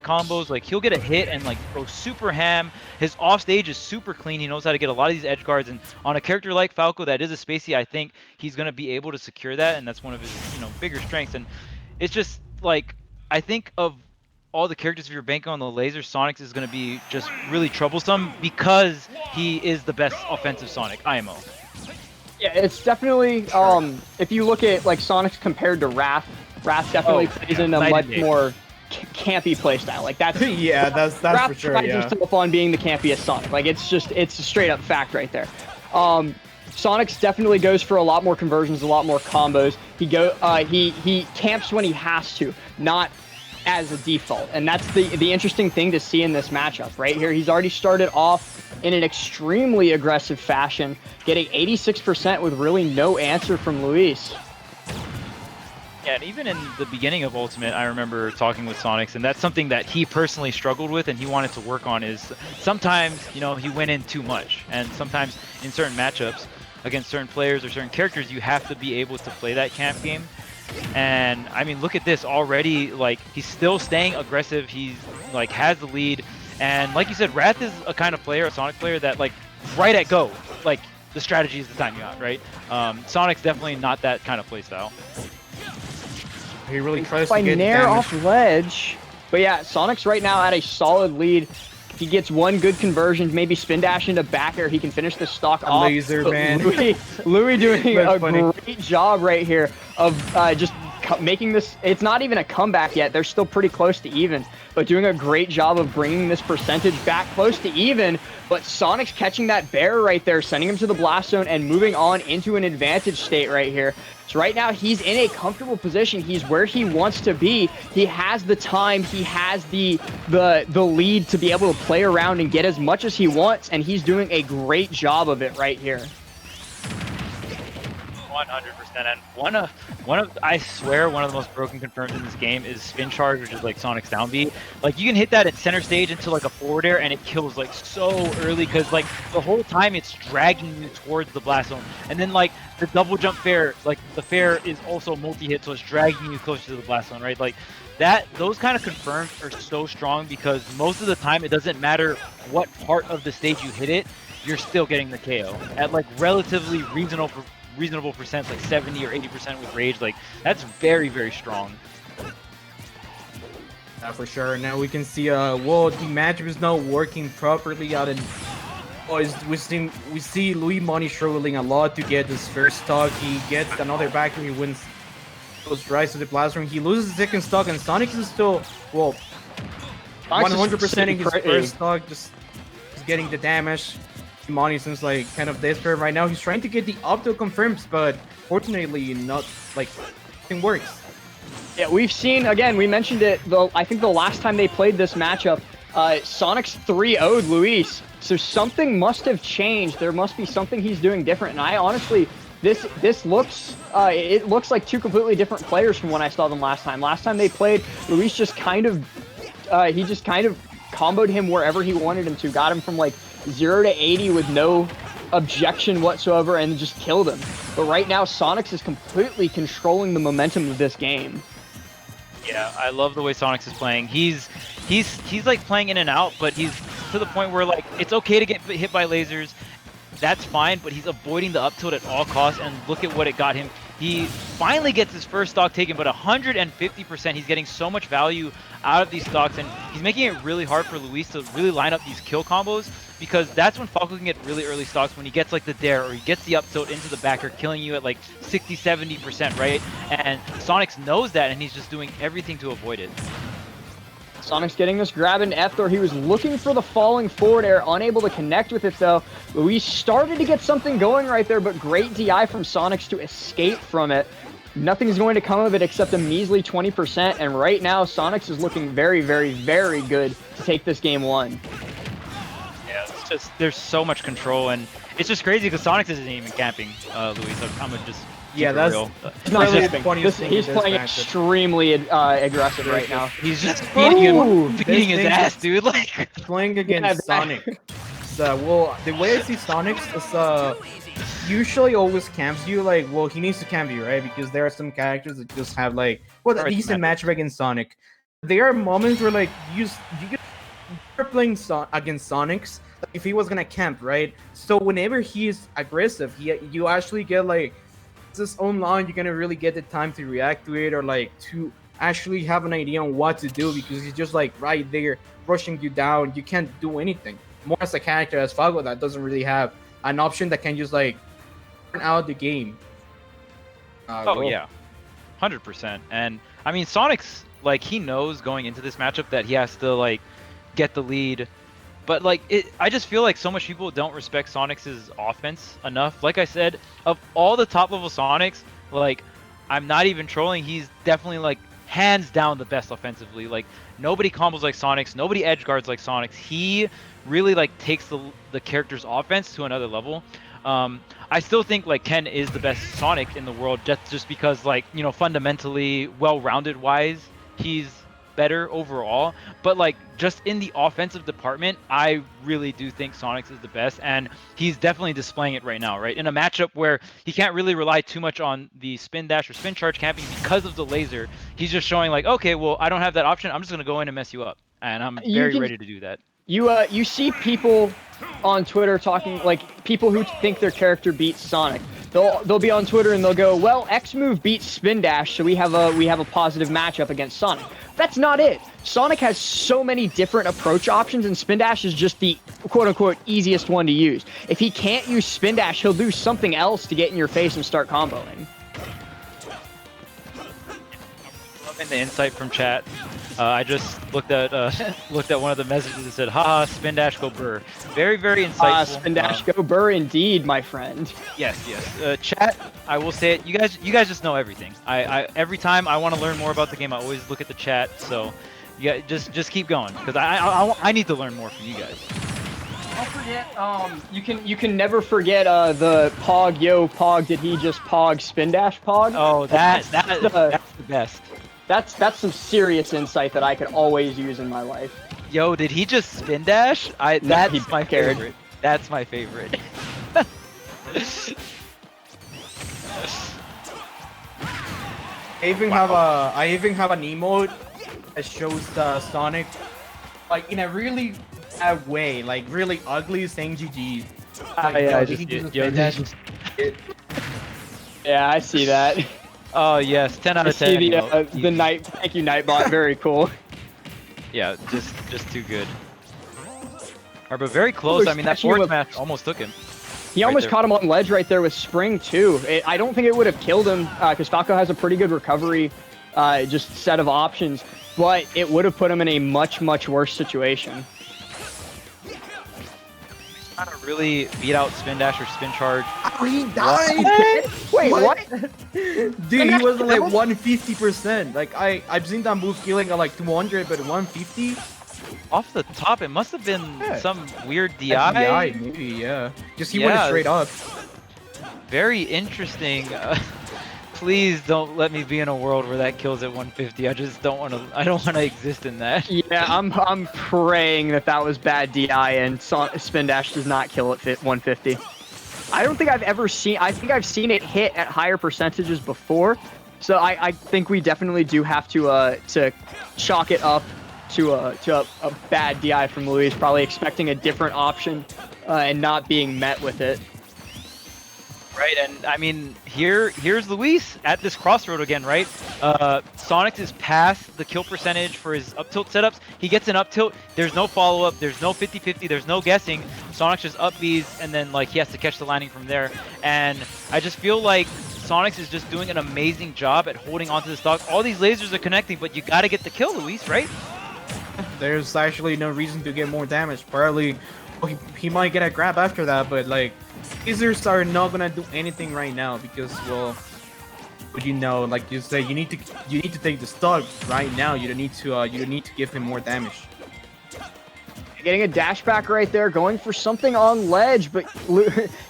combos. Like, he'll get a hit and like go super ham. His off stage is super clean. He knows how to get a lot of these edge guards, and on a character like Falco that is a spacey, I think he's gonna be able to secure that, and that's one of his bigger strengths. And it's just like, I think of all the characters, if you're banking on the laser, Sonix is going to be just really troublesome because he is the best offensive Sonic, IMO. Yeah, it's definitely, if you look at like Sonix compared to Wrath definitely plays in a much more campy playstyle. Like that's yeah, that's Wrath for sure. prides Yeah, himself on being the campiest Sonic. Like it's a straight up fact right there. Sonix definitely goes for a lot more conversions, a lot more combos. He camps when he has to, not as a default, and that's the interesting thing to see in this matchup right here. He's already started off in an extremely aggressive fashion, getting 86% with really no answer from Luis. Yeah, and even in the beginning of Ultimate, I remember talking with Sonix, and that's something that he personally struggled with and he wanted to work on. Is sometimes he went in too much, and sometimes in certain matchups against certain players or certain characters, you have to be able to play that camp game. And I mean, look at this already. Like, he's still staying aggressive. He's like has the lead, and like you said, Wrath is a kind of player, a Sonic player that like right at go, like the strategy is the time you out, right? Sonic's definitely not that kind of playstyle. he really tries By to get Nair damage. off ledge, but yeah, Sonic's right now at a solid lead. He gets one good conversion, maybe spin dash into back air. He can finish the stock off. Laser, man. Louis doing a funny. great job right here of just making this. It's not even a comeback yet. They're still pretty close to even, but doing a great job of bringing this percentage back close to even. But Sonic's catching that bear right there, sending him to the blast zone and moving on into an advantage state right here. So right now he's in a comfortable position. He's where he wants to be. He has the time. He has the lead to be able to play around and get as much as he wants, and he's doing a great job of it right here. 100%. And one of I swear one of the most broken confirms in this game is spin charge, which is like Sonic's down B. Like, you can hit that at center stage into like a forward air and it kills like so early, because like the whole time it's dragging you towards the blast zone. And then like the double jump fair, like the fair is also multi-hit, so it's dragging you closer to the blast zone, right? Like those kind of confirms are so strong, because most of the time it doesn't matter what part of the stage you hit it, you're still getting the KO at like relatively reasonable percents, like 70 or 80% with rage. Like, that's very, very strong. Yeah, for sure. Now we can see well, the matchup is not working properly out in. Oh, we see Louis Money struggling a lot to get this first stock. He gets another back and he wins. Goes right to the blast room. He loses the second stock, and Sonic is still 100% in his first stock, just getting the damage. Money seems like kind of desperate right now. He's trying to get the up to confirms, but fortunately not, like, nothing works. Yeah, we've seen, again, we mentioned it, I think the last time they played this matchup, Sonic's 3-0'd Luis. So something must have changed. There must be something he's doing different. And I honestly, this looks, it looks like two completely different players from when I saw them last time. Last time they played, Luis just kind of, he just kind of comboed him wherever he wanted him to, got him from like 0 to 80 with no objection whatsoever, and just killed him. But right now, Sonix is completely controlling the momentum of this game. Yeah, I love the way Sonix is playing. He's like playing in and out, but he's to the point where like it's okay to get hit by lasers. That's fine, but he's avoiding the up tilt at all costs, and look at what it got him. He finally gets his first stock taken, but 150%. He's getting so much value out of these stocks, and he's making it really hard for Luis to really line up these kill combos, because that's when Falco can get really early stocks, when he gets like the dare or he gets the up tilt into the backer, killing you at like 60-70%, right? And Sonix knows that, and he's just doing everything to avoid it. Sonic's getting this grab in F Throw. He was looking for the falling forward air, unable to connect with it though. Luis started to get something going right there, but great DI from Sonix to escape from it. Nothing's going to come of it except a measly 20%, and right now Sonix is looking very, very, very good to take this game 1. Yeah, it's just, there's so much control, and it's just crazy because Sonix isn't even camping Luis. I'm gonna just yeah, that's real. He's not really camping. funniest thing He's in this playing matchup. extremely aggressive right now. He's just feeding his thing ass, is- dude. Like, Playing against Sonic. So, well, the way I see Sonix is usually always camps you. Like, well, he needs to camp you, right? Because there are some characters that just have like, well, a decent matchup against Sonic. there are moments where like you're playing against Sonix. Like, if he was gonna camp, right? So whenever he's aggressive, you actually get like his own line. You're gonna really get the time to react to it, or like to actually have an idea on what to do, because he's just like right there rushing you down. You can't do anything. More as a character as Falco that doesn't really have an option that can just like turn out the game. Oh yeah, 100%. And I mean, Sonix, like, he knows going into this matchup that he has to like get the lead, but like I just feel like so much people don't respect Sonix's offense enough. Like I said, of all the top level Sonix, like, I'm not even trolling. He's definitely like hands down the best offensively. Like, nobody combos like Sonix, nobody edge guards like Sonix. He really like takes the character's offense to another level. I still think like Ken is the best Sonic in the world, just because, like, you know, fundamentally, well-rounded wise, he's better overall. But like, just in the offensive department, I really do think Sonix is the best, and he's definitely displaying it right now, right? In a matchup where he can't really rely too much on the spin dash or spin charge camping because of the laser, he's just showing like, okay, well, I don't have that option. I'm just gonna go in and mess you up, and I'm very ready to do that. You see people on Twitter talking, like, people who think their character beats Sonic. They'll be on Twitter and they'll go, well, X move beats spin dash, so we have a positive matchup against Sonic. That's not it. Sonic has so many different approach options, and spin dash is just the quote unquote easiest one to use. If he can't use spin dash, he'll do something else to get in your face and start comboing. Loving the insight from chat. I just looked at one of the messages that said, haha, spin dash go burr. Very, very insightful. Spin dash go burr indeed, my friend. Yes, yes. Chat, I will say it. You guys just know everything. I every time I want to learn more about the game, I always look at the chat. So, yeah, just keep going, because I need to learn more from you guys. Don't forget, you can never forget the Pog, yo, Pog, did he just Pog spin dash Pog? Oh, that's the best. That's some serious insight that I could always use in my life. Yo, did he just spin dash? That's my favorite. That's my favorite. I even have an emote that shows the Sonic like in a really bad way, like really ugly, saying GG. Like, yeah, I see that. Oh yes, 10 out of 10. See the night. Thank you, Nightbot. Very cool. Yeah, just too good. Alright, but very close. I mean, that fourth match almost took him. He almost caught him on ledge right there with Spring too. I don't think it would have killed him because Falco has a pretty good recovery, just set of options, but it would have put him in a much worse situation. Trying to really beat out spin dash or spin charge. Oh, he died! Wait, what? Dude, he was like 150%. Like I've seen that move killing at like 200, but 150. Off the top, it must have been some weird DI. DI, maybe, yeah. Just he went straight up. Very interesting. Please don't let me be in a world where that kills at 150. I just don't want to. I don't want to exist in that. Yeah, I'm praying that was bad DI and spin dash does not kill at 150. I don't think I've ever seen. I think I've seen it hit at higher percentages before, so I think we definitely do have to chalk it up to a bad DI from Luis. Probably expecting a different option and not being met with it. Right, and I mean, here's Luis at this crossroad again, right? Sonix is past the kill percentage for his up tilt setups. He gets an up tilt, there's no follow-up, there's no 50-50, there's no guessing. Sonix just up Bs, and then like he has to catch the landing from there. And I just feel like Sonix is just doing an amazing job at holding onto the stock. All these lasers are connecting, but you gotta get the kill, Luis, right? There's actually no reason to get more damage. Probably he might get a grab after that, but like lasers are not gonna do anything right now because, well, you know, like you say, you need to take the stock right now. You don't need to give him more damage. Getting a dash back right there, going for something on ledge, but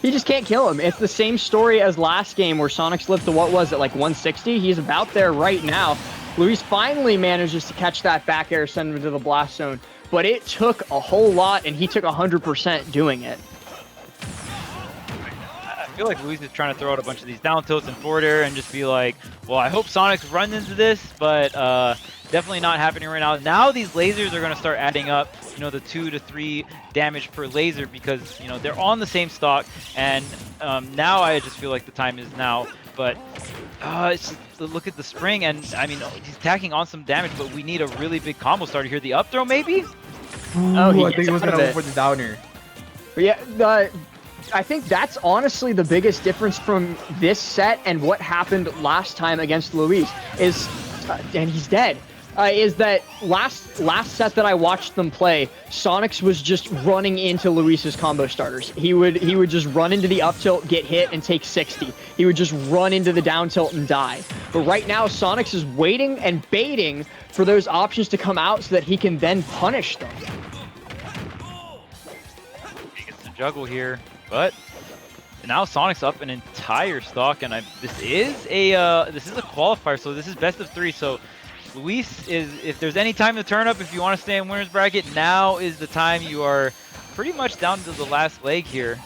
he just can't kill him. It's the same story as last game where Sonix lived to, what was it, like 160? He's about there right now. Luis finally manages to catch that back air, send him to the blast zone, but it took a whole lot, and he took 100% doing it. I feel like Luis is trying to throw out a bunch of these down tilts and forward air and just be like, well, I hope Sonix runs into this, but definitely not happening right now. Now these lasers are going to start adding up, you know, the 2 to 3 damage per laser because, you know, they're on the same stock. And now I just feel like the time is now. But it's just, look at the spring, and I mean, he's tacking on some damage, but we need a really big combo starter here. The up throw, maybe? Oh, I think he was gonna go for the downer. But yeah, I think that's honestly the biggest difference from this set and what happened last time against Luis is, and he's dead. Is that last set that I watched them play, Sonix was just running into Luis's combo starters. He would just run into the up tilt, get hit, and take 60. He would just run into the down tilt and die. But right now, Sonix is waiting and baiting for those options to come out so that he can then punish them. He gets to juggle here, but now Sonic's up an entire stock, and this is a qualifier, so this is best of 3. So Luis is, if there's any time to turn up, if you want to stay in winner's bracket, now is the time. You are pretty much down to the last leg here.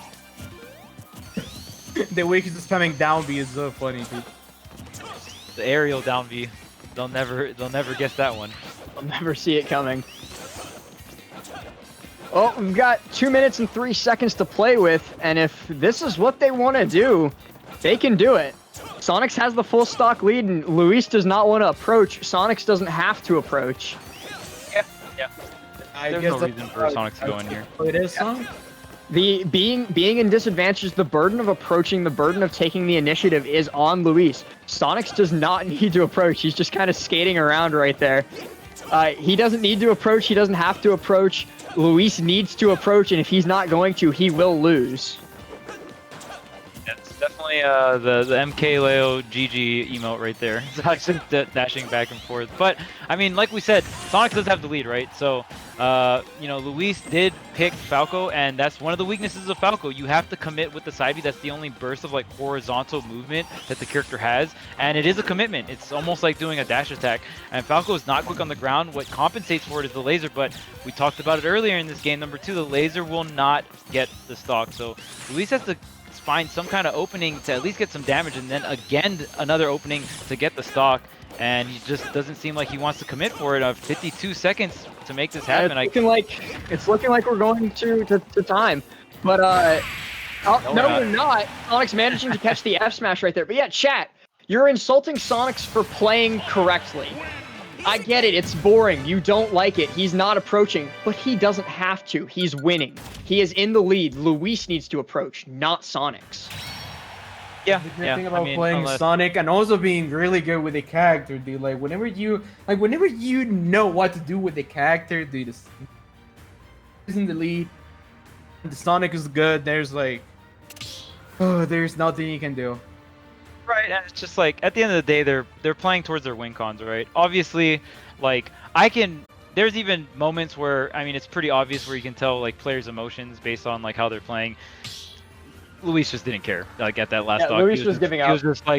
The way he's just spamming down B is so funny, dude. The aerial down B. They'll never guess that one. I'll never see it coming. Oh, we've got 2 minutes and 3 seconds to play with, and if this is what they want to do, they can do it. Sonix has the full stock lead, and Luis does not want to approach. Sonix doesn't have to approach. Yeah. I There's guess no reason for Sonix to go in here. It is Sonic. The being in disadvantage, the burden of approaching, the burden of taking the initiative is on Luis. Sonix does not need to approach. He's just kind of skating around right there. He doesn't need to approach. He doesn't have to approach. Luis needs to approach, and if he's not going to, he will lose. It's definitely the MkLeo GG emote right there. It's actually dashing back and forth. But, I mean, like we said, Sonix does have the lead, right? So, you know, Luis did pick Falco, and that's one of the weaknesses of Falco. You have to commit with the side B. That's the only burst of, like, horizontal movement that the character has. And it is a commitment. It's almost like doing a dash attack. And Falco is not quick on the ground. What compensates for it is the laser, but we talked about it earlier in this game. Number 2, the laser will not get the stock. So, Luis has to find some kind of opening to at least get some damage, and then again another opening to get the stock, and he just doesn't seem like he wants to commit for it. 52 seconds to make this happen. It's looking like we're going to time, but no, we're not. Sonix managing to catch the F smash right there. But yeah, chat, you're insulting Sonix for playing correctly. I get it, it's boring, you don't like it, he's not approaching, but he doesn't have to, he's winning. He is in the lead, Luis needs to approach, not Sonix. Yeah, The great thing about playing unless... Sonic and also being really good with the character, dude, like whenever you know what to do with the character, dude, is in the lead, the Sonic is good, there's like, oh, there's nothing you can do. Right, and it's just like at the end of the day, they're playing towards their win cons, right? Obviously, like there's even moments where, I mean, it's pretty obvious where you can tell like players' emotions based on like how they're playing. Luis just didn't care, like at that last stock. Luis was giving out. He was just like,